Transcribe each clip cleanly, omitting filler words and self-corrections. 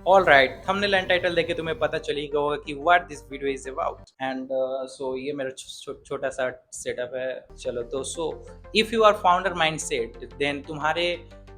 All right, thumbnail and title देख के तुम्हें पता चल ही गया होगा कि what this video is about and so ये मेरा छोटा सा सेटअप है। चलो तो if you are founder mindset then तुम्हारे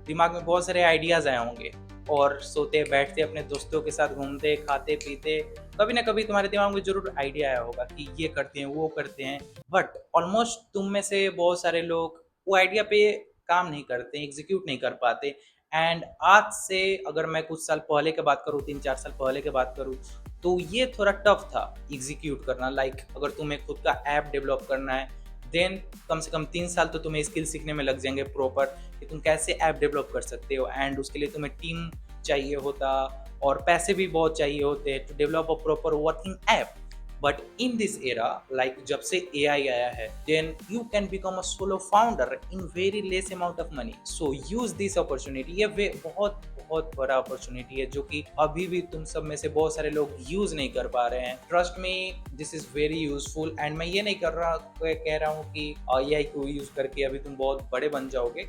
दिमाग में बहुत सारे आइडियाज आए होंगे और सोते बैठते अपने दोस्तों के साथ घूमते खाते पीते कभी ना कभी तुम्हारे दिमाग में जरूर आइडिया आया होगा कि ये करते हैं वो करते हैं। बट ऑलमोस्ट तुम में से बहुत सारे लोग वो आइडिया पे काम नहीं करते, एग्जीक्यूट नहीं कर पाते। एंड आज से अगर मैं कुछ साल पहले की बात करूँ, 3-4 साल पहले की बात करूँ, तो ये थोड़ा टफ था एग्जीक्यूट करना। लाइक अगर तुम्हें खुद का ऐप डेवलप करना है देन कम से कम 3 साल तो तुम्हें स्किल सीखने में लग जाएंगे प्रॉपर कि तुम कैसे ऐप डेवलप कर सकते हो। एंड उसके लिए तुम्हें टीम चाहिए होता और पैसे भी बहुत चाहिए होते to develop a proper working app. But in this era, like जब से AI आया है, then you can become a solo founder in very less amount of money. So use this opportunity. ये बहुत बहुत बड़ा अपॉर्चुनिटी है जो कि अभी भी तुम सब में से बहुत सारे लोग यूज नहीं कर पा रहे हैं। Trust me, this is very useful. And मैं ये नहीं कह रहा हूँ कि AI को यूज करके अभी तुम बहुत बड़े बन जाओगे।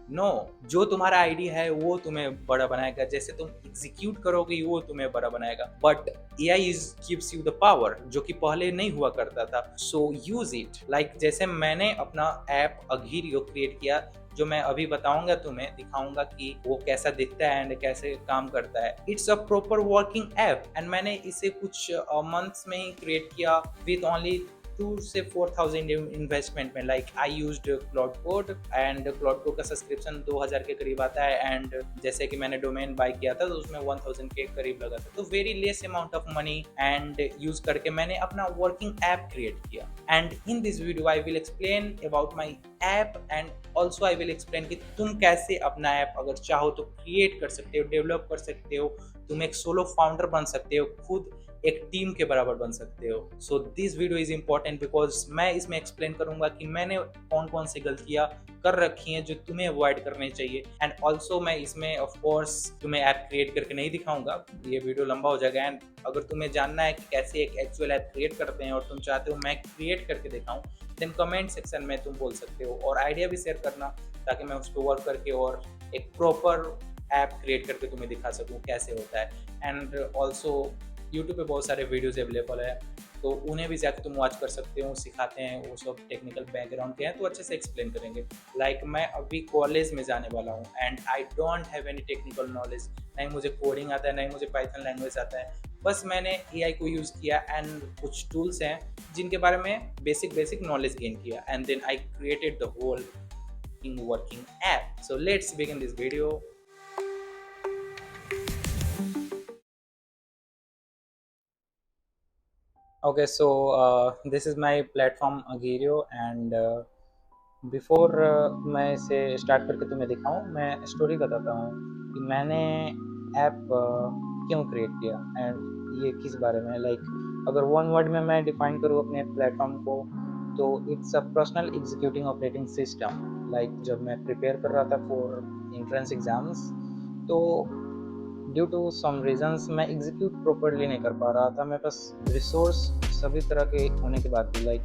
नो जो तुम्हारा आइडिया है वो तुम्हें बड़ा बनाएगा, जैसे तुम एग्जीक्यूट करोगे वो तुम्हें बड़ा बनाएगा। But AI is gives you the power जो कि पहले नहीं हुआ करता था। सो यूज इट। लाइक जैसे मैंने अपना ऐप अघीरियो क्रिएट किया, जो मैं अभी बताऊंगा, तुम्हें दिखाऊंगा कि वो कैसा दिखता है एंड कैसे काम करता है। It's a proper working app and मैंने इसे कुछ मंथ्स में ही क्रिएट किया विद ओनली 2 से 4,000 इन्वेस्टमेंट में। Like I used cloud Code and cloud code का सब्सक्रिप्शन 2,000 के करीब आता है। एंड जैसे कि मैंने डोमेन बाय किया था तो उसमें 1,000 के करीब लगा था, तो very less amount of money and use करके मैंने अपना वर्किंग ऐप क्रिएट किया। And in this video I will explain about my app and also I will explain कि तुम कैसे अपना ऐप अगर चाहो तो क्रिएट कर सकते हो, डेवलप कर सकते हो। तुम एक सोलो फाउंडर बन सकते हो, खुद एक टीम के बराबर बन सकते हो। So this video is important because मैं इसमें एक्सप्लेन करूंगा कि मैंने कौन कौन सी गलतियां कर रखी हैं जो तुम्हें अवॉइड करनी चाहिए। एंड ऑल्सो मैं इसमें ऑफ कोर्स तुम्हें ऐप क्रिएट करके नहीं दिखाऊंगा, ये वीडियो लंबा हो जाएगा। एंड अगर तुम्हें जानना है कि कैसे एक एक्चुअल ऐप क्रिएट करते हैं और तुम चाहते हो मैं क्रिएट करके दिखाऊं, देन कमेंट सेक्शन में तुम बोल सकते हो और आइडिया भी शेयर करना ताकि मैं उस पर वर्क करके और एक प्रॉपर ऐप क्रिएट करके तुम्हें दिखा सकूं कैसे होता है। एंड ऑल्सो यूट्यूब पे बहुत सारे वीडियोज़ अवेलेबल है, तो उन्हें भी जाकर तुम वॉच कर सकते हो। सिखाते हैं, वो सब टेक्निकल बैकग्राउंड के हैं तो अच्छे से एक्सप्लेन करेंगे। लाइक मैं अभी कॉलेज में जाने वाला हूँ and I don't have any technical knowledge. नहीं मुझे कोडिंग आता है, नहीं मुझे पाइथन लैंग्वेज आता है। बस मैंने AI को यूज़ किया एंड कुछ टूल्स हैं जिनके बारे में बेसिक नॉलेज गेन किया and then I created the whole working app. So let's begin this video. Okay, so this is my platform Agirio and before मैं इसे स्टार्ट करके तुम्हें दिखाऊं, मैं स्टोरी बताता हूँ कि मैंने ऐप क्यों क्रिएट किया एंड ये किस बारे में। लाइक अगर वन वर्ड में मैं डिफाइन करूँ अपने प्लेटफॉर्म को तो it's a personal executing operating system. Like जब मैं प्रिपेयर कर रहा था फॉर एंट्रेंस एग्जाम्स तो ड्यू टू सम रीजंस मैं एग्जीक्यूट प्रॉपरली नहीं कर पा रहा था। मेरे पास रिसोर्स सभी तरह के होने के बाद भी, like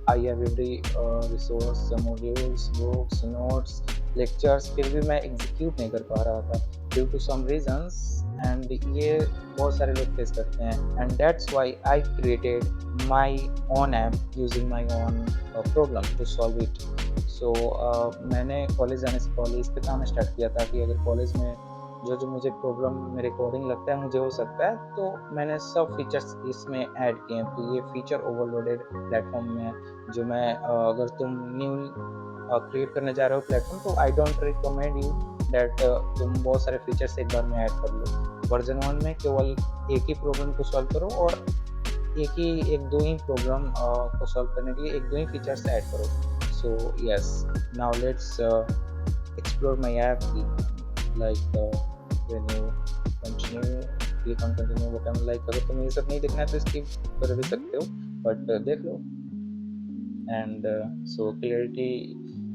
I have every resource, modules, books, notes, lectures, फिर भी मैं एग्जीक्यूट नहीं कर पा रहा था due to some reasons. And ये बहुत सारे लोग फेस करते हैं and that's why I created my own app using my own problem to solve it. So मैंने कॉलेज जाने से पहले इस पे काम स्टार्ट किया था कि अगर कॉलेज में जो जो मुझे प्रॉब्लम मेरे कोडिंग लगता है मुझे हो सकता है, तो मैंने सब फीचर्स इसमें ऐड किए हैं। तो ये फीचर ओवरलोडेड प्लेटफॉर्म में है जो मैं अगर तुम न्यू क्रिएट करने जा रहे हो प्लेटफॉर्म तो आई डोंट रिकमेंड यू दैट तुम बहुत सारे फीचर्स एक बार में ऐड कर लो। वर्जन 1 में केवल एक ही प्रॉब्लम को सॉल्व करो और एक दो ही प्रॉब्लम को सॉल्व करने के लिए एक दो ही फीचर्स ऐड करो। So yes, now let's explore my app. Like when you continue, click on continue button। like अगर तुम्हें ये सब नहीं देखना है तो skip कर भी सकते हो, बट देख लो। And so clarity,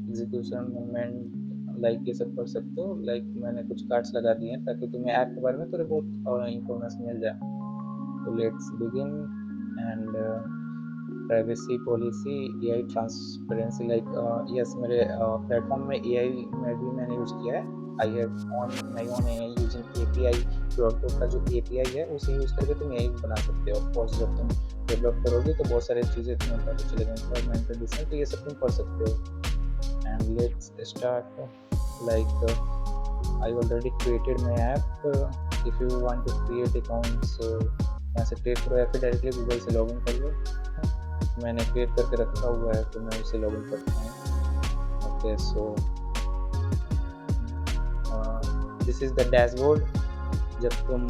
execution, movement, like ये सब कर सकते हो। लाइक मैंने कुछ कार्ड्स लगा दिए हैं ताकि तुम्हें ऐप के बारे में थोड़ी बहुत इंफॉर्मेशन मिल जाए। तो let's begin. And privacy policy, AI transparency. Like yes, मेरे प्लेटफॉर्म में AI में भी मैंने यूज़ किया है I have on my own AI using API. Cloud का जो एपीआई है उसे यूज करके तुम एआई बना सकते हो। ऑफ कोर्स जब तुम डेवलप करोगे तो बहुत सारी चीज़ें तुम्हें पता चलेगा, इन्वायरमेंटल डिसीजन, तो ये सब तुम कर सकते हो। And let's start. Like I already created my app. If you want to create account, so यहाँ से क्रिएट करो या फिर डायरेक्टली गूगल से लॉगिन कर लो। मैंने क्रिएट करके रखा हुआ है तो मैं उसे लॉगिन करता हूँ। Okay, so this is the dashboard. जब तुम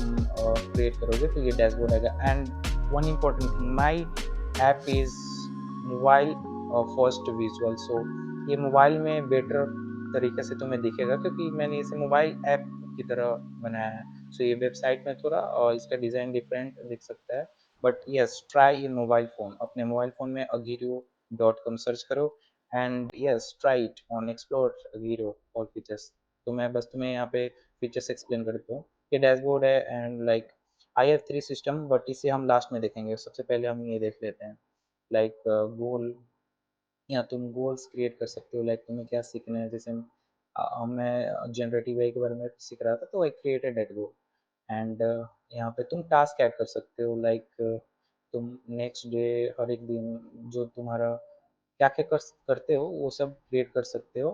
क्रिएट करोगे तो ये डैशबोर्ड आएगा। And one important thing, my app is mobile first visual. So ये मोबाइल में बेटर तरीके से तुम्हें दिखेगा क्योंकि मैंने इसे मोबाइल ऐप की तरह बनाया है। सो ये वेबसाइट में थोड़ा और इसका डिज़ाइन डिफरेंट दिख सकता है, but yes try in mobile phone. अपने मोबाइल फ़ोन में agirio.com सर्च करो and yes try it on explore agirio और फीचर्स। तो मैं बस तुम्हें यहाँ पे फीचर्स एक्सप्लेन करता हूँ। ये डैशबोर्ड है and like I have 3 system, but इसे हम लास्ट में देखेंगे। सबसे पहले हम ये देख लेते हैं। लाइक गोल, या तुम गोल्स क्रिएट कर सकते हो। लाइक तुम्हें क्या सीखना है, जैसे मैं जनरेटिव एआई के बारे में सीख रहा था तो I created that goal. And यहाँ पे तुम टास्क ऐड कर सकते हो। लाइक तुम नेक्स्ट डे, हर एक दिन जो तुम्हारा क्या क्या करते हो वो सब क्रिएट कर सकते हो।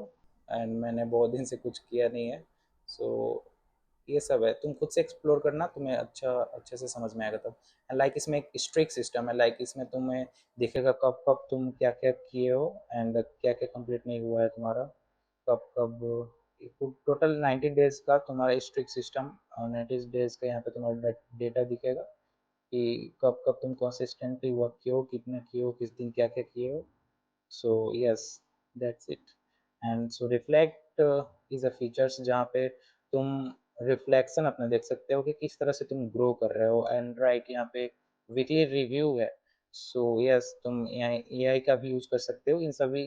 एंड मैंने बहुत दिन से कुछ किया नहीं है, सो ये सब है। तुम खुद से एक्सप्लोर करना, तुम्हें अच्छे से समझ में आएगा तब। एंड लाइक इसमें एक स्ट्रिक्ट सिस्टम है। लाइक इसमें तुम्हें दिखेगा कब कब तुम क्या क्या किए हो एंड क्या क्या कंप्लीट नहीं हुआ है तुम्हारा, कब कब। टोटल 90 डेज का तुम्हारा स्ट्रिक्ट सिस्टम, 90 डेज का यहाँ पे तुम्हारा डेटा दिखेगा कि कब कब तुम कंसिस्टेंटली वर्क किए हो, कितने किए हो, किस दिन क्या क्या किए हो। So yes, that's it. And so reflect is a features जहाँ पे तुम रिफ्लेक्शन अपने देख सकते हो कि किस तरह से तुम ग्रो कर रहे हो। एंड राइट, यहाँ पे वीकली रिव्यू है। सो यस, तुम यहाँ एआई का भी यूज कर सकते हो इन सभी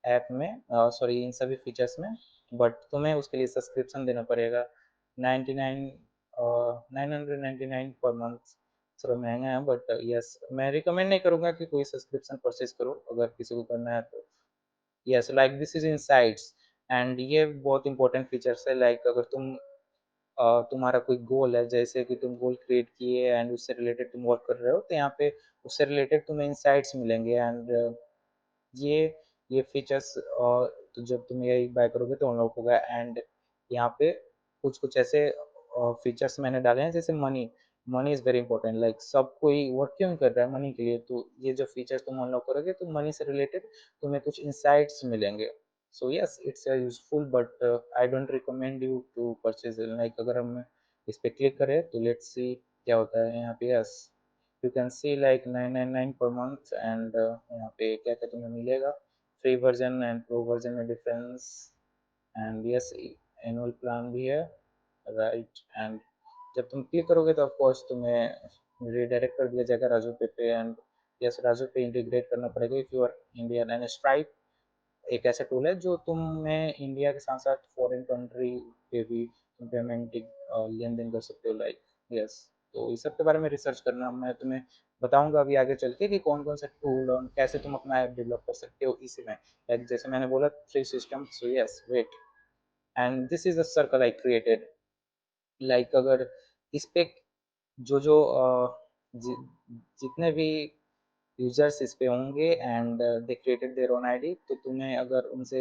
ऐप में, सॉरी इन सभी फीचर्स में, बट तुम्हें उसके लिए सब्सक्रिप्शन देना पड़ेगा। 99 999 पर मंथ। थोड़ा महंगा है, बट यस मैं रिकमेंड नहीं करूँगा कि कोई सब्सक्रिप्शन परचेज करो अगर किसी को करना है तो। Yes, like this is insights. And ये बहुत इंपॉर्टेंट फीचर्स है। लाइक अगर तुम्हारा कोई गोल है, जैसे कि तुम गोल क्रिएट किए एंड उससे रिलेटेड तुम वर्क कर रहे हो, तो यहाँ पे उससे रिलेटेड तुम्हें इनसाइट्स मिलेंगे। एंड ये ये फीचर्स तो जब तुम ये बाय करोगे तो अनलॉक होगा। एंड यहाँ पे कुछ कुछ ऐसे फीचर्स मैंने डाले हैं, जैसे money. Money is very important. Like सब कोई वर्क क्यों कर रहा है, मनी के लिए। तो ये जो फीचर्स तुम अनलॉक करोगे तो मनी से रिलेटेड तुम्हें कुछ इंसाइट्स मिलेंगे। So yes, it's useful, but I don't recommend you to purchase. Like अगर हम इस पे क्लिक करें तो लेट्स सी क्या होता है यहाँ पे। Yes, you can see like 999 per month. And यहाँ पे क्या क्या तुम्हें मिलेगा, free version and pro version में difference. And yes, annual plan भी है, राइट। एंड जब तुम क्लिक करोगे तो ऑफकोर्स तुम्हें रिडायरेक्ट कर दिया जाएगा राजू पे। एंड यस, राजू पे इंटीग्रेट करना पड़ेगा if you are Indian. And Stripe एक ऐसा टूल है जो तुम्हें इंडिया के साथ साथ फॉरेन कंट्री पे भी तुम पेमेंट लेन देन कर सकते हो। लाइक यस, तो इस सब के बारे में रिसर्च करना, मैं तुम्हें बताऊंगा अभी आगे चल के कि कौन कौन सा टूल और कैसे तुम अपना ऐप डेवलप कर सकते हो इसी में। लाइक जैसे मैंने बोला, three system. So yes, wait, and this is the circle I created. Like अगर इस पे जो जो जितने भी यूजर्स इस पे होंगे and they created their own ID, तो तुम्हें अगर उनसे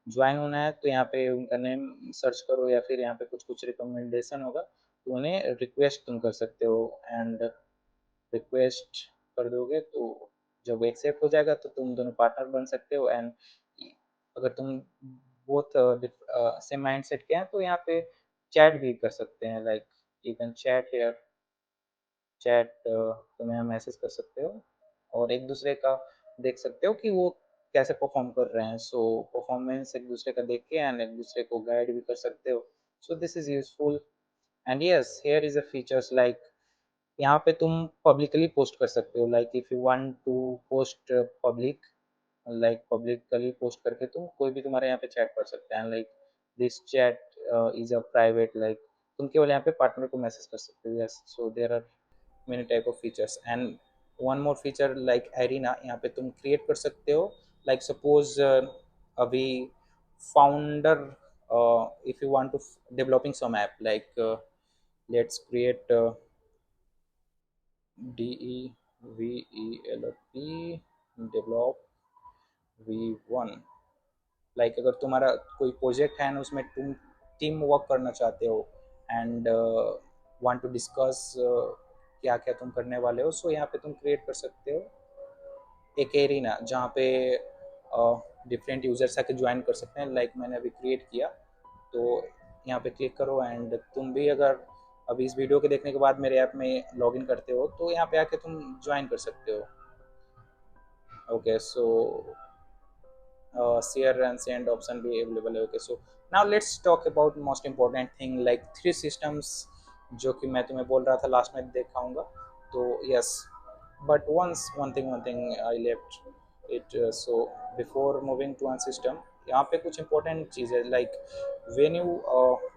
ज्वाइन होना है तो यहाँ पे उनका नेम सर्च करो या फिर यहाँ पे कुछ कुछ रिकमेंडेशन होगा तो उन्हें रिक्वेस्ट तुम कर सकते हो। एंड रिक्वेस्ट कर दोगे तो जब एक्सेप्ट हो जाएगा तो तुम दोनों पार्टनर बन सकते हो। एंड अगर तुम बोथ सेम माइंड सेट के हैं तो यहाँ पे चैट भी कर सकते हैं। Like you can chat here, chat तुम्हें मैसेज कर सकते हो और एक दूसरे का देख सकते हो कि वो कैसे परफॉर्म कर रहे हैं। सो परफॉर्मेंस एक दूसरे का देख के एंड एक दूसरे को गाइड भी कर सकते हो। So this is useful. And yes, here is a features like यहाँ पे तुम पब्लिकली पोस्ट कर सकते हो। Like if you want to post public, like publicly post करके तुम कोई भी तुम्हारे यहाँ पे चैट कर सकते हैं। Like this chat is a private, like तुम केवल यहाँ पे पार्टनर को मैसेज कर सकते हो। Yes, so there are many type of features and one more feature like arena, यहाँ पे तुम create कर सकते हो। like suppose अभी founder if you want to developing some app like let's create develop develop v1 like अगर तुम्हारा कोई प्रोजेक्ट है ना उसमें तुम टीम वर्क करना चाहते हो एंड वांट टू डिस्कस क्या क्या तुम करने वाले हो, सो यहाँ पे तुम क्रिएट कर सकते हो एक एरिना जहाँ पे डिफरेंट यूजर्स आके ज्वाइन कर सकते हैं। लाइक मैंने अभी क्रिएट किया तो यहाँ पे क्लिक करो एंड तुम भी अगर अभी इस वीडियो के देखने के बाद मेरे ऐप में लॉगिन करते हो तो यहाँ पे आके तुम ज्वाइन कर सकते हो। Okay so share and send option भी available है। Okay, so now let's talk about most important thing like three systems जो कि मैं तुम्हें बोल रहा था लास्ट में दिखाऊंगा। तो yes, but one thing I left it, so before moving to one system यहाँ पे कुछ important चीज़ है like when you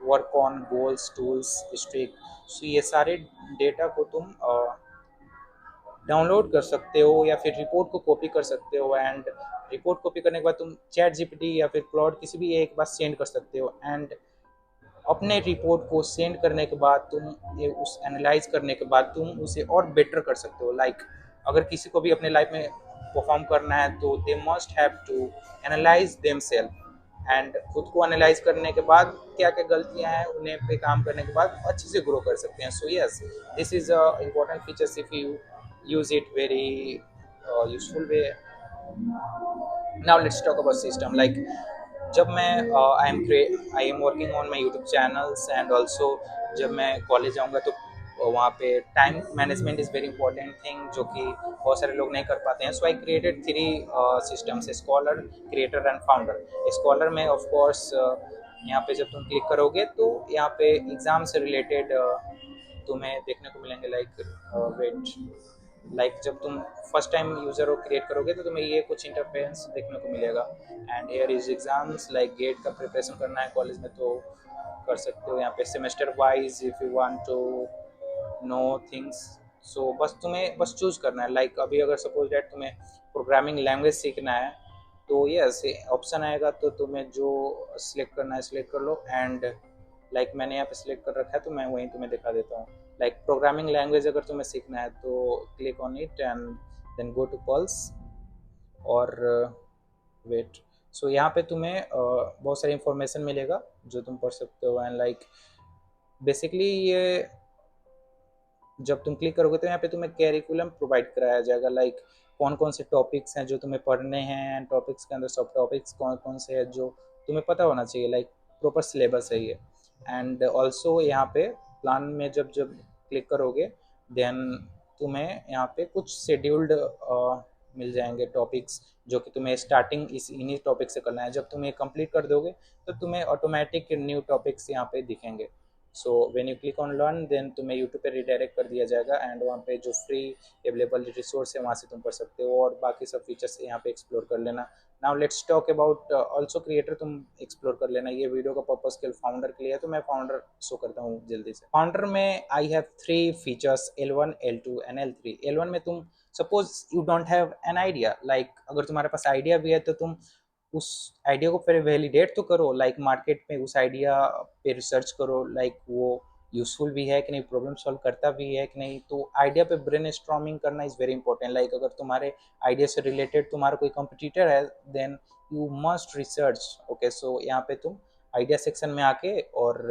work on goals tools streak, so ये सारे डेटा को तुम डाउनलोड कर सकते हो या फिर रिपोर्ट को कॉपी कर सकते हो एंड रिपोर्ट कॉपी करने के बाद तुम चैट जीपीटी या फिर क्लाउड किसी भी एक बार सेंड कर सकते हो एंड अपने रिपोर्ट को सेंड करने के बाद तुम ये उस एनालाइज करने के बाद तुम उसे और बेटर कर सकते हो। लाइक अगर किसी को भी अपने लाइफ में परफॉर्म करना है तो they must have to analyze themselves and खुद को एनालाइज करने के बाद क्या क्या गलतियां हैं उन्हें पे काम करने के बाद अच्छे से ग्रो कर सकते हैं। सो yes, this is a important features if you use it very useful way। now let's talk about system like जब मैं I am working on my YouTube channels and also जब मैं कॉलेज जाऊँगा तो वहाँ पे time management is very important thing जो कि बहुत सारे लोग नहीं कर पाते हैं। So I created three systems, scholar creator and founder. Scholar में ऑफ कोर्स यहाँ पे जब तुम क्लिक करोगे तो यहाँ पे एग्ज़ाम से रिलेटेड तुम्हें देखने को मिलेंगे लाइक जब तुम फर्स्ट टाइम यूजर को क्रिएट करोगे तो तुम्हें ये कुछ इंटरफेरेंस देखने को मिलेगा and here is exams like get का प्रिपरेशन करना है कॉलेज में तो कर सकते हो। यहाँ पे semester wise if you want to know things, so बस तुम्हें बस चूज करना है। लाइक अभी अगर सपोज डेट तुम्हें प्रोग्रामिंग लैंग्वेज सीखना है तो यस ऑप्शन आएगा तो तुम्हें जो सिलेक्ट करना है सिलेक्ट कर लो एंड लाइक मैंने यहाँ पे सिलेक्ट कर रखा है तो मैं वहीं तुम्हें दिखा देता हूँ। लाइक प्रोग्रामिंग लैंग्वेज अगर तुम्हें सीखना है तो click on it and then go to pulse और वेट। सो यहाँ पे तुम्हें बहुत सारी इंफॉर्मेशन मिलेगा जो तुम पढ़ सकते हो एंड लाइक बेसिकली ये जब तुम क्लिक करोगे तो यहाँ पे तुम्हें कैरिकुलम प्रोवाइड कराया जाएगा। लाइक कौन कौन से टॉपिक्स हैं जो तुम्हें पढ़ने हैं एंड टॉपिक्स के अंदर सब टॉपिक्स कौन कौन से हैं जो तुम्हें पता होना चाहिए। लाइक प्रॉपर सिलेबस है ये एंड ऑल्सो यहाँ पे प्लान में जब जब क्लिक करोगे देन तुम्हें यहाँ पे कुछ शेड्यूल्ड मिल जाएंगे टॉपिक्स जो कि तुम्हें स्टार्टिंग इन्हीं टॉपिक से करना है। जब तुम ये कंप्लीट कर दोगे तो तुम्हें ऑटोमेटिक न्यू टॉपिक्स यहाँ पे दिखेंगे। So when you click on learn then तुम्हें यूट्यूब पे रिडायरेक्ट कर दिया जाएगा एंड वहाँ पे जो फ्री अवेलेबल रिसोर्स है वहाँ से तुम पढ़ सकते हो और बाकी सब फीचर्स यहाँ पे एक्सप्लोर कर लेना। Now let's talk about also creator, तुम एक्सप्लोर कर लेना। ये वीडियो का पर्पस केवल फाउंडर के लिए है तो मैं फाउंडर शो करता हूँ जल्दी से। फाउंडर में I have three features L1 L2 and L3। L1 में तुम suppose you don't have an idea, like अगर तुम्हारे पास आइडिया भी है तो तुम उस आइडिया को फिर वैलिडेट तो करो, लाइक मार्केट में उस आइडिया पे रिसर्च करो लाइक वो यूजफुल भी है कि नहीं, प्रॉब्लम सॉल्व करता भी है कि नहीं। तो आइडिया पे ब्रेन स्टॉर्मिंग करना इज़ वेरी इंपॉर्टेंट। लाइक अगर तुम्हारे आइडिया से रिलेटेड तुम्हारा कोई कंपटीटर है then you must research. Okay so यहाँ पे तुम आइडिया सेक्शन में आके और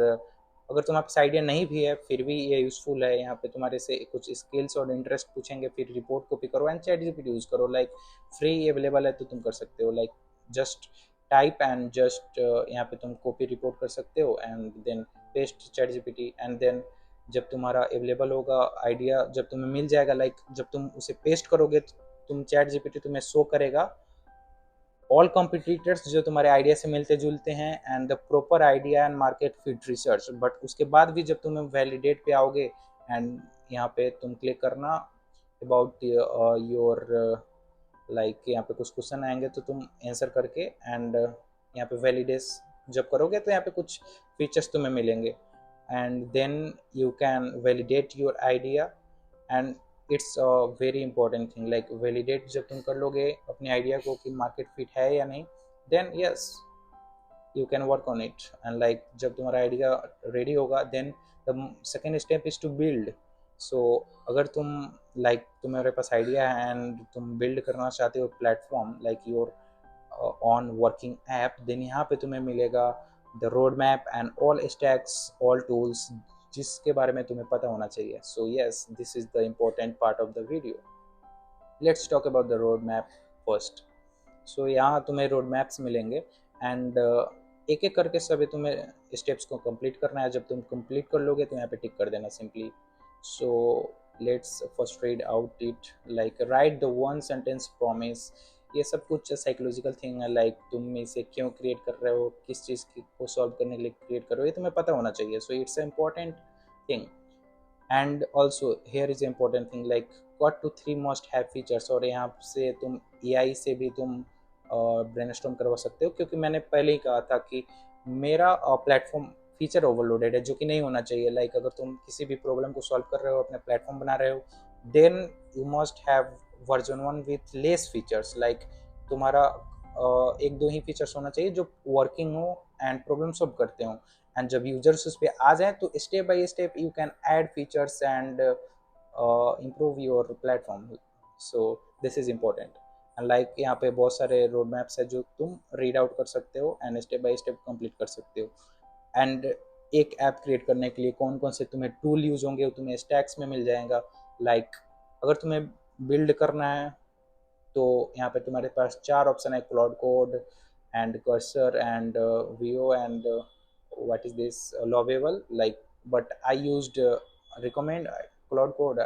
अगर तुम्हारे पास आइडिया नहीं भी है फिर भी ये यूजफुल है। यहाँ पे तुम्हारे से कुछ स्किल्स और इंटरेस्ट पूछेंगे फिर रिपोर्ट कॉपी करो एंड चैट जीपीटी यूज़ करो। लाइक फ्री अवेलेबल है तो तुम कर सकते हो। Like just type and just यहाँ पे तुम कॉपी रिपोर्ट कर सकते हो and then paste ChatGPT and then जब तुम्हारा अवेलेबल होगा आइडिया जब तुम्हें मिल जाएगा लाइक जब तुम उसे पेस्ट करोगे तो तुम चैट जीपीटी तुम्हें शो करेगा ऑल कॉम्पिटिटर्स जो तुम्हारे आइडिया से मिलते जुलते हैं and the proper idea and market fit research. But उसके बाद भी जब तुम्हें वैलिडेट पे आओगे एंड यहाँ पे तुम क्लिक करना अबाउट योर लाइक यहाँ पे कुछ क्वेश्चन आएंगे तो तुम आंसर करके एंड यहाँ पे वैलिडेट जब करोगे तो यहाँ पे कुछ फीचर्स तुम्हें मिलेंगे and then you can validate your idea and it's a very important thing. Like validate जब तुम कर लोगे अपने आइडिया को कि मार्केट फिट है या नहीं then yes you can work on it. And like जब तुम्हारा आइडिया रेडी होगा, then the second step is to build. so अगर तुम like तुम्हारे पास आइडिया है एंड तुम बिल्ड करना चाहते हो platform like your own working app, then यहाँ पे तुम्हें मिलेगा the road map and all stacks all tools जिसके बारे में तुम्हें पता होना चाहिए. So yes, this is the important part of the video. Let's talk about the road map first. So यहाँ तुम्हें रोड मैप्स मिलेंगे एंड एक एक करके सभी तुम्हें स्टेप्स को कंप्लीट करना है. जब तुम कंप्लीट कर लोगे तो यहाँ पे टिक कर देना simply. So let's first read out it. Like right the one sentence promise. ये सब कुछ साइकोलॉजिकल थिंग है, लाइक तुम इसे क्यों क्रिएट कर रहे हो, किस चीज़ को सॉल्व करने के लिए क्रिएट कर रहे हो, ये तुम्हें पता होना चाहिए. So it's a important thing. And also here is important thing like what two three must have features. और यहाँ से तुम एआई से भी तुम ब्रेनस्टॉर्म करवा सकते हो, क्योंकि मैंने पहले ही कहा था कि मेरा प्लेटफॉर्म फीचर ओवरलोडेड है, जो कि नहीं होना चाहिए. लाइक अगर तुम किसी भी प्रॉब्लम को सॉल्व कर रहे हो, अपने प्लेटफॉर्म बना रहे हो, then you must have version one with less features. Like तुम्हारा एक दो ही फीचर्स होना चाहिए जो वर्किंग हो एंड प्रॉब्लम सॉल्व करते हो. एंड जब यूजर्स उस पर आ जाए तो step by step you can add features and improve your platform. So this is important. And like यहाँ पे बहुत सारे रोड मैप्स है जो तुम रीड आउट कर सकते हो and step by step complete कर सकते हो. एंड एक ऐप क्रिएट करने के लिए कौन कौन से तुम्हें टूल यूज होंगे वो तुम्हें स्टैक्स में मिल जाएगा. लाइक अगर तुम्हें बिल्ड करना है तो यहाँ पे तुम्हारे पास चार ऑप्शन है: Claude Code and Cursor and VO and what is this lovable. Like but I used recommend cloud code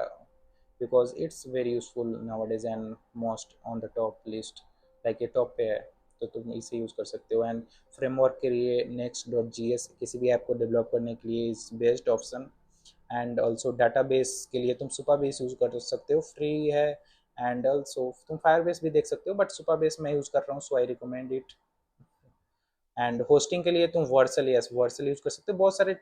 because it's very useful nowadays and most on the top list. like ये top पे है तो तुम इसे use कर सकते हो. And framework के लिए next.js किसी भी ऐप को डेवलप करने के लिए is best option. And also database के लिए तुम सुपरबेस यूज़ कर सकते हो, फ्री है. एंड ऑल्सो तुम फायरबेस भी देख सकते हो, बट सुपरबेस मैं यूज़ कर रहा हूँ, so I recommend it. And hosting के लिए तुम वर्सल, यस वर्सल यूज़ कर सकते हो. बहुत सारे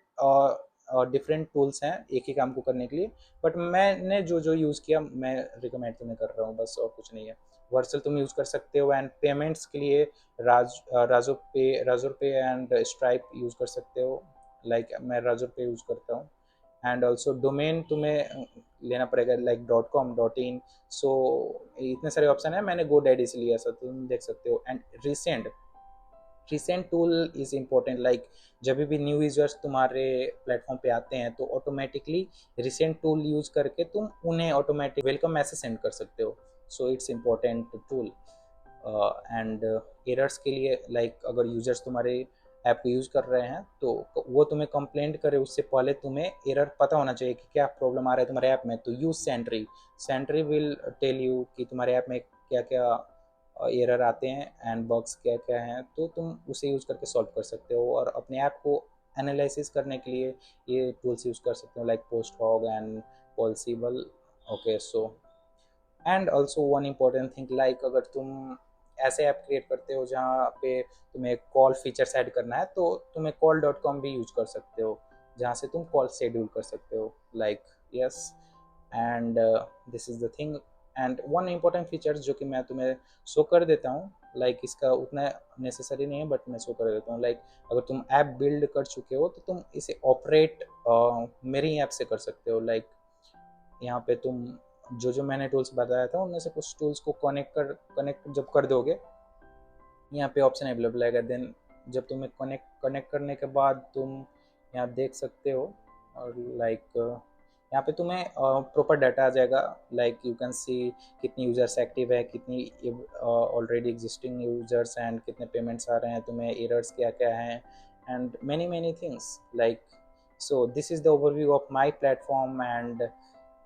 डिफरेंट टूल्स हैं एक ही काम को करने के लिए, बट मैंने जो जो यूज़ किया मैं रिकमेंड तुम्हें कर रहा हूँ बस, और कुछ नहीं है. वर्सल तुम यूज़ कर सकते हो. एंड पेमेंट्स के लिए राजो पे एंड स्ट्राइप यूज़ कर सकते हो. लाइक मैं राजो पे यूज़ करता हूँ. एंड ऑल्सो डोमेन तुम्हें लेना पड़ेगा लाइक .com .in. सो इतने सारे ऑप्शन है, मैंने गो डैडी से लिया, सर तुम देख सकते हो. And recent tool is important. Like जब भी न्यू यूजर्स तुम्हारे प्लेटफॉर्म पे आते हैं तो ऑटोमेटिकली रिसेंट टूल यूज करके तुम उन्हें ऑटोमेटिक वेलकम मैसेज सेंड कर सकते हो. So it's important tool. And errors के लिए लाइक अगर यूजर्स तुम्हारे ऐप को यूज़ कर रहे हैं तो वो तुम्हें कंप्लेंट करे उससे पहले तुम्हें एरर पता होना चाहिए कि क्या प्रॉब्लम आ रहा है तुम्हारे ऐप में. तो use Sentry. Sentry will tell you कि तुम्हारे ऐप में क्या क्या एरर आते हैं एंड बग्स क्या क्या हैं, तो तुम उसे यूज़ करके सॉल्व कर सकते हो. और अपने ऐप को एनालिसिस करने के लिए ये टूल्स यूज़ कर सकते हो like PostHog and possible. Okay so and also one important thing, like अगर तुम ऐसे ऐप क्रिएट करते हो जहाँ पे तुम्हें कॉल फीचर्स ऐड करना है तो तुम्हें call.com भी यूज कर सकते हो, जहाँ से तुम कॉल शेड्यूल कर सकते हो. Like yes. And this is the thing. And one important features जो कि मैं तुम्हें शो कर देता हूँ, लाइक इसका उतना नेसेसरी नहीं है बट मैं शो कर देता हूँ. लाइक अगर तुम ऐप बिल्ड कर चुके हो तो तुम इसे ऑपरेट मेरे ही ऐप से कर सकते हो. लाइक यहाँ पे तुम जो जो मैंने टूल्स बताया था उनमें से कुछ टूल्स को कनेक्ट जब कर दोगे, यहाँ पे ऑप्शन अवेलेबल आएगा. देन जब तुम्हें कनेक्ट करने के बाद तुम यहाँ देख सकते हो. और लाइक यहाँ पे तुम्हें प्रॉपर डाटा आ जाएगा. लाइक यू कैन सी कितनी यूजर्स एक्टिव है, कितनी ऑलरेडी एग्जिस्टिंग यूजर्स एंड कितने पेमेंट्स आ रहे हैं, तुम्हें एरर्स क्या क्या हैं and many things. Like so this is the overview of my platform. And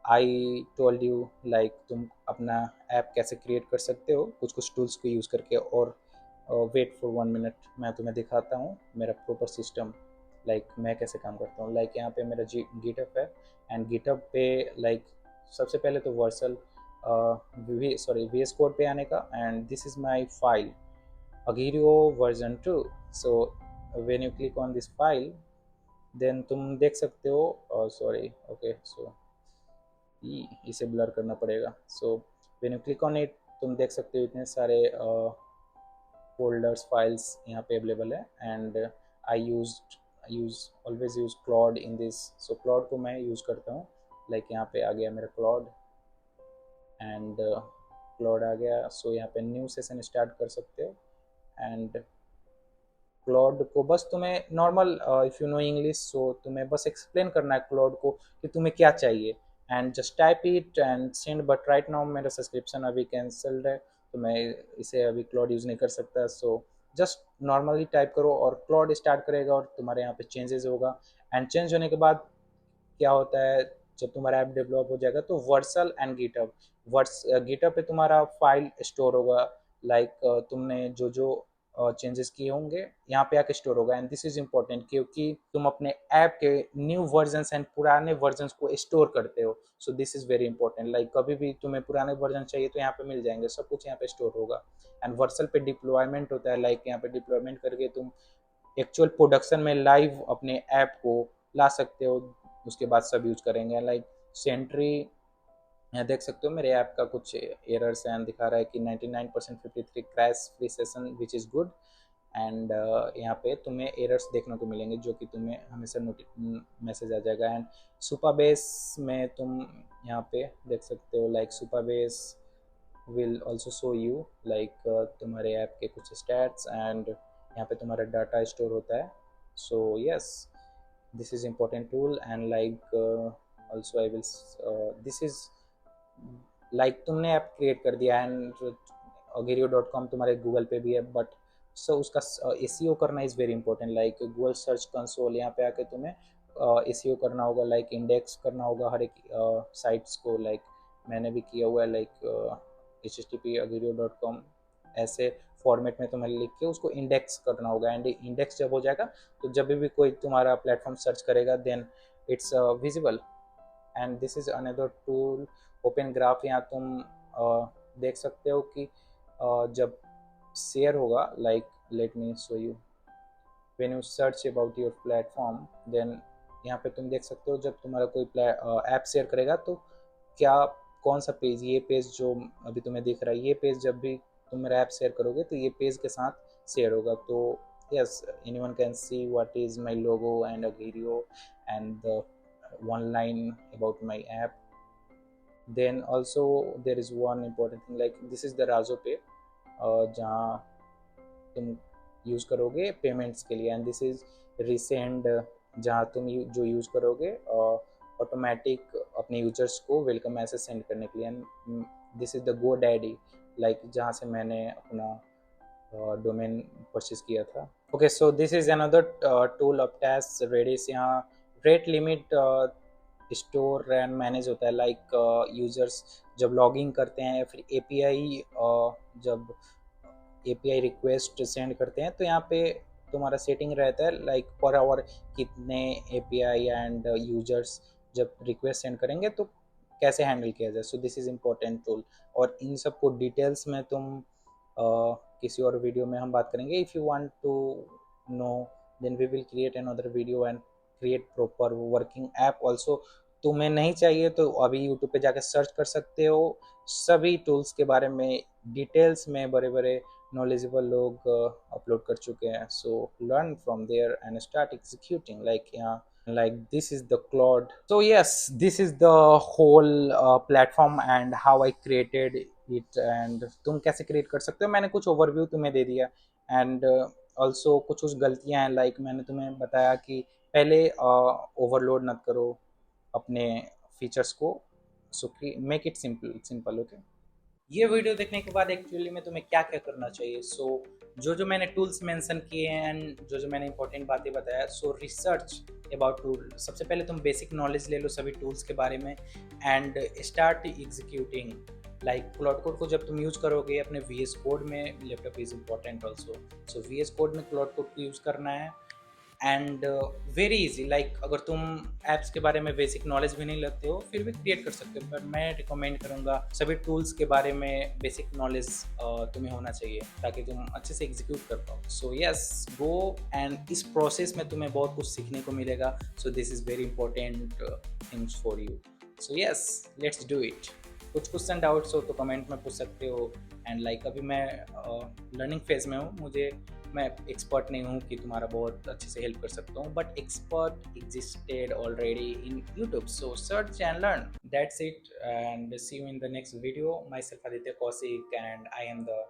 I told you like तुम अपना ऐप कैसे क्रिएट कर सकते हो कुछ कुछ टूल्स को यूज़ करके. और वेट फॉर 1 मिनट, मैं तुम्हें दिखाता हूँ मेरा प्रॉपर सिस्टम, लाइक मैं कैसे काम करता हूँ. लाइक यहाँ पे मेरा गिटअप है एंड गिटअप पे लाइक सबसे पहले तो वर्सल वी एस कोड पे आने का. And this is my file अगीरियो version 2. So when you click on this file then तुम देख सकते हो. सॉरी ओके सो इसे ब्लर करना पड़ेगा. सो when you click on it तुम देख सकते हो इतने सारे फोल्डर्स फाइल्स यहाँ पे अवेलेबल है। And I use always use Claude in this, so Claude को मैं यूज़ करता हूँ। लाइक यहाँ पे आ गया मेरा क्लॉड, एंड क्लॉड आ गया, सो यहाँ पे न्यू सेशन स्टार्ट कर सकते हो। एंड क्लॉड को बस तुम्हें normal, if you know English, so तुम्हें बस एक्सप्लेन करना है क्लॉड को कि तुम्हें क्या चाहिए, and just type it and send. But right now मेरा सब्सक्रिप्शन अभी कैंसल्ड है, तो मैं इसे अभी क्लॉड यूज़ नहीं कर सकता। सो जस्ट नॉर्मली टाइप करो और क्लॉड स्टार्ट करेगा और तुम्हारे यहाँ पे चेंजेस होगा। एंड चेंज होने के बाद क्या होता है, जब तुम्हारा ऐप डेवलप हो जाएगा तो वर्सल एंड गिटहब, गिटहब पे तुम्हारा फाइल स्टोर होगा। लाइक तुमने जो जो चेंजेस किए होंगे यहाँ पे आके स्टोर होगा। एंड दिस इज इम्पोर्टेंट क्योंकि तुम अपने ऐप के न्यू वर्जन्स एंड पुराने वर्जन्स को स्टोर करते हो। So this is very important. Like कभी भी तुम्हें पुराने वर्जन चाहिए तो यहाँ पे मिल जाएंगे, सब कुछ यहाँ पे स्टोर होगा। एंड वर्सल पे डिप्लॉयमेंट होता है, लाइक यहाँ पे डिप्लॉयमेंट करके तुम एक्चुअल प्रोडक्शन में लाइव अपने ऐप को ला सकते हो। उसके बाद सब यूज करेंगे। लाइक सेंट्री, यहाँ देख सकते हो मेरे ऐप का कुछ एरर्स एंड दिखा रहा है कि 99% 53 crash free session which is good. And यहाँ पे तुम्हें एरर्स देखने को मिलेंगे जो कि तुम्हें हमेशा मैसेज आ जाएगा। एंड सुपरबेस में तुम यहाँ पे देख सकते हो, like Supabase will also show you like तुम्हारे ऐप के कुछ स्टैट्स, एंड यहाँ पे तुम्हारा डाटा स्टोर होता है। सो yes, this is important tool. And like also I will, this is like तुमने ऐप क्रिएट कर दिया एंड Girio.com तुम्हारे गूगल पे भी है, बट सो उसका एसईओ करना is very important. Like Google search console, यहाँ पे आके तुम्हें एसईओ करना होगा, लाइक इंडेक्स करना होगा हर एक साइट्स को। लाइक मैंने भी किया हुआ है, लाइक http Girio.com ऐसे फॉर्मेट में तुम्हें लिख के उसको इंडेक्स करना होगा। एंड इंडेक्स जब हो जाएगा तो जब भी कोई तुम्हारा प्लेटफॉर्म सर्च करेगा then it's visible. And this is another tool, open graph. यहाँ तुम देख सकते हो कि जब शेयर होगा, like let me show you, when you search about your platform then यहाँ पे तुम देख सकते हो जब तुम्हारा कोई ऐप शेयर करेगा तो क्या, कौन सा पेज, ये पेज जो अभी तुम्हें दिख रहा है, ये पेज जब भी तुम मेरा ऐप शेयर करोगे तो ये पेज के साथ शेयर होगा। तो yes, anyone can see what is my logo and a video and the one line about my app. Then also there is one important thing, like this is the Razopay, जहाँ तुम use करोगे payments के लिए। And this is resend, जहाँ तुम जो use करोगे automatic अपने यूजर्स को वेलकम मैसेज सेंड करने के लिए। And this is the GoDaddy, like जहाँ से मैंने अपना डोमेन परचेज किया था। Okay, so this is another tool of टैस रेडिस। यहाँ rate limit store and manage होता है। लाइक यूजर्स जब लॉगिन करते हैं या फिर एपीआई जब एपीआई रिक्वेस्ट सेंड करते हैं तो यहाँ पे तुम्हारा सेटिंग रहता है, लाइक पर आवर कितने एपीआई एंड यूजर्स जब रिक्वेस्ट सेंड करेंगे तो कैसे हैंडल किया जाए। So this is important tool, और इन सब को डिटेल्स में तुम किसी और वीडियो में हम बात करेंगे। If you want to know then we will create another video and create proper working app also. तुम्हें नहीं चाहिए तो अभी यूट्यूब पे जाकर सर्च कर सकते हो, सभी टूल्स के बारे में डिटेल्स में बड़े बड़े knowledgeable लोग अपलोड कर चुके हैं। So learn from there and start executing like यहाँ, like this is the Claude. So yes, this is the whole platform and how I created it, and तुम कैसे क्रिएट कर सकते हो मैंने कुछ ओवरव्यू तुम्हें दे दिया। एंड ऑल्सो कुछ गलतियाँ हैं, लाइक मैंने तुम्हें बताया कि पहले ओवरलोड मत करो अपने फीचर्स को। So make it simple okay. ये वीडियो देखने के बाद एक्चुअली में तुम्हें क्या क्या करना चाहिए। सो जो जो मैंने टूल्स मेंशन किए हैं एंड जो जो मैंने इंपॉर्टेंट बातें बताया, सो रिसर्च अबाउट टूल। सबसे पहले तुम बेसिक नॉलेज ले लो सभी टूल्स के बारे में and start executing. Like cloud code को जब तुम यूज़ करोगे अपने वी एस कोड में, laptop is important also. So V S code में क्लाउड कोड को यूज़ करना है एंड वेरी इजी। लाइक अगर तुम ऐप्स के बारे में बेसिक नॉलेज भी नहीं लगते हो फिर भी क्रिएट कर सकते हो, पर मैं रिकमेंड करूँगा सभी टूल्स के बारे में बेसिक नॉलेज तुम्हें होना चाहिए ताकि तुम अच्छे से एग्जीक्यूट कर पाओ। सो यस, गो एंड इस प्रोसेस में तुम्हें बहुत कुछ सीखने को मिलेगा। So this is very important things for you. So yes, let's do it. कुछ क्वेश्चन डाउट्स हो तो कमेंट में पूछ सकते हो एंड लाइक अभी मैं लर्निंग फेज में हूँ, मैं एक्सपर्ट नहीं हूँ कि तुम्हारा बहुत अच्छे से हेल्प कर सकता हूँ, but expert existed already in YouTube, so search and learn, that's it and see you in the next video. Myself Aditya Kaushik and I am the